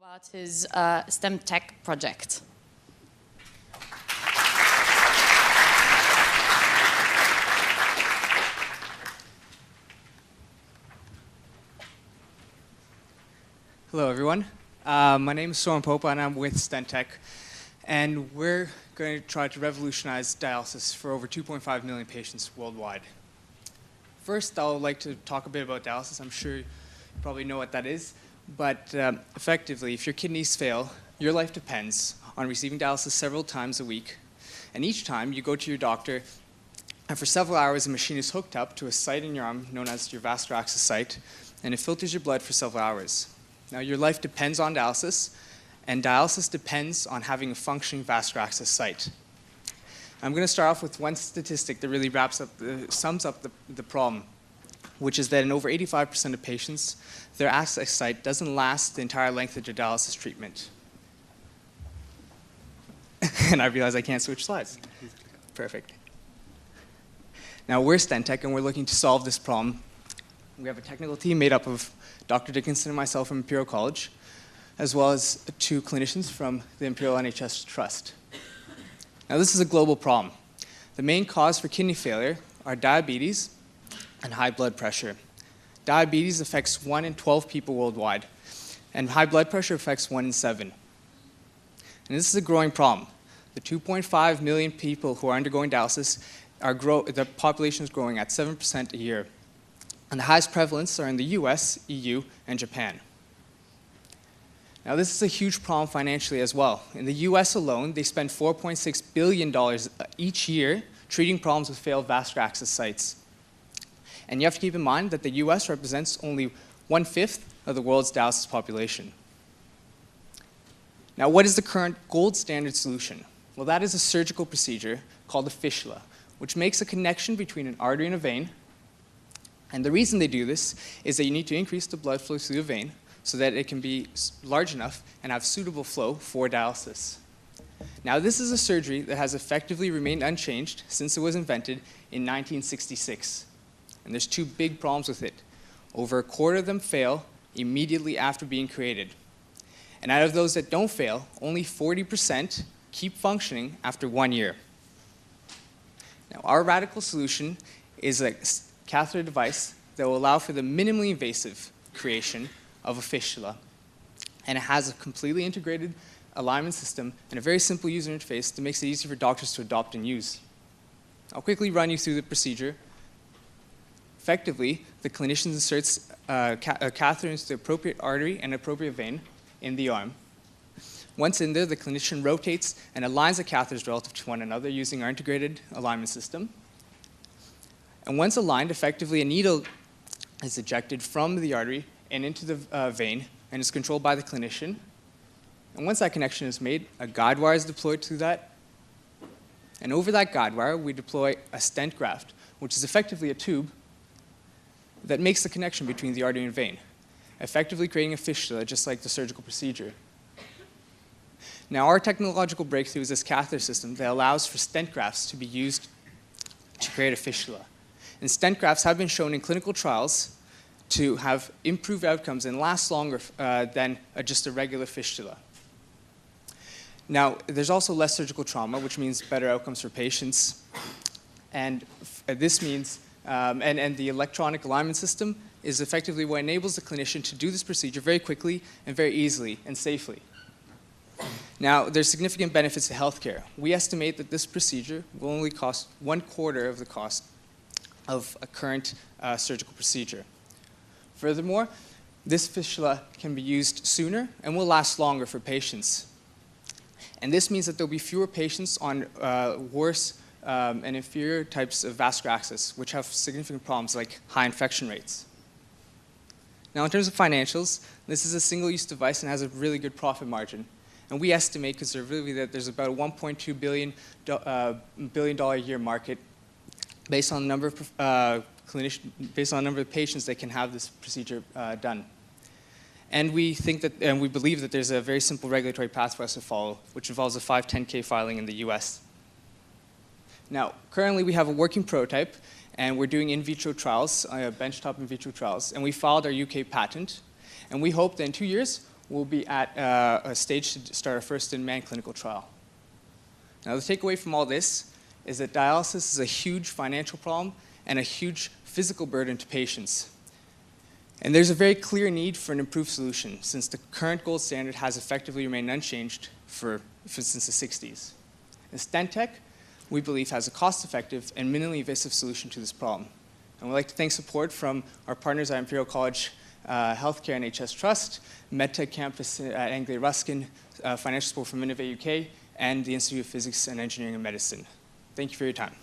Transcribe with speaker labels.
Speaker 1: about his Stent Tek project.
Speaker 2: Hello, everyone. My name is Soren Popa, and I'm with Stent Tek. And we're going to try to revolutionize dialysis for over 2.5 million patients worldwide. First, I would like to talk a bit about dialysis. I'm sure you probably know what that is. But effectively, if your kidneys fail, your life depends on receiving dialysis several times a week. And each time, you go to your doctor, and for several hours, a machine is hooked up to a site in your arm known as your vascular access site, and it filters your blood for several hours. Now, your life depends on dialysis, and dialysis depends on having a functioning vascular access site. I'm going to start off with one statistic that really sums up the problem, which is that in over 85% of patients, their access site doesn't last the entire length of their dialysis treatment. And I realize I can't switch slides. Perfect. Now, we're Stent Tek, and we're looking to solve this problem. We have a technical team made up of Dr. Dickinson and myself from Imperial College, as well as 2 clinicians from the Imperial NHS Trust. Now, this is a global problem. The main cause for kidney failure are diabetes and high blood pressure. Diabetes affects 1 in 12 people worldwide, and high blood pressure affects 1 in 7. And this is a growing problem. The 2.5 million people who are undergoing dialysis, the population is growing at 7% a year. And the highest prevalence are in the US, EU, and Japan. Now, this is a huge problem financially as well. In the US alone, they spend $4.6 billion each year treating problems with failed vascular access sites. And you have to keep in mind that the US represents only 1/5 of the world's dialysis population. Now, what is the current gold standard solution? Well, that is a surgical procedure called a fistula, which makes a connection between an artery and a vein. And the reason they do this is that you need to increase the blood flow through the vein so that it can be large enough and have suitable flow for dialysis. Now, this is a surgery that has effectively remained unchanged since it was invented in 1966. And there's 2 big problems with it. Over a quarter of them fail immediately after being created. And out of those that don't fail, only 40% keep functioning after 1 year. Now, our radical solution is a catheter device that will allow for the minimally invasive creation of a fistula. And it has a completely integrated alignment system and a very simple user interface that makes it easy for doctors to adopt and use. I'll quickly run you through the procedure. Effectively, the clinician inserts a catheter into the appropriate artery and appropriate vein in the arm. Once in there, the clinician rotates and aligns the catheters relative to one another using our integrated alignment system. And once aligned, effectively, a needle is ejected from the artery and into the vein, and is controlled by the clinician. And once that connection is made, a guide wire is deployed to that. And over that guide wire, we deploy a stent graft, which is effectively a tube that makes the connection between the artery and vein, effectively creating a fistula, just like the surgical procedure. Now, our technological breakthrough is this catheter system that allows for stent grafts to be used to create a fistula. And stent grafts have been shown in clinical trials to have improved outcomes and last longer than just a regular fistula. Now, there's also less surgical trauma, which means better outcomes for patients. And this means, and the electronic alignment system is effectively what enables the clinician to do this procedure very quickly and very easily and safely. Now, there's significant benefits to healthcare. We estimate that this procedure will only cost 1/4 of the cost of a current surgical procedure. Furthermore, this fistula can be used sooner and will last longer for patients. And this means that there'll be fewer patients on worse and inferior types of vascular access, which have significant problems like high infection rates. Now, in terms of financials, this is a single-use device and has a really good profit margin. And we estimate conservatively that there's about a $1.2 billion a year market based on the number of based on the number of patients that can have this procedure done. And we think that, and we believe that there's a very simple regulatory path for us to follow, which involves a 510(k) filing in the US. Now, currently we have a working prototype, and we're doing in vitro trials, benchtop in vitro trials, and we filed our UK patent, and we hope that in 2 years, we'll be at a stage to start our first in-man clinical trial. Now, the takeaway from all this is that dialysis is a huge financial problem and a huge physical burden to patients. And there's a very clear need for an improved solution, since the current gold standard has effectively remained unchanged since the 60s. And Stent Tek, we believe, has a cost-effective and minimally invasive solution to this problem. And we'd like to thank support from our partners at Imperial College Healthcare NHS Trust, MedTech Campus at Anglia Ruskin, financial support from Innovate UK, and the Institute of Physics and Engineering and Medicine. Thank you for your time.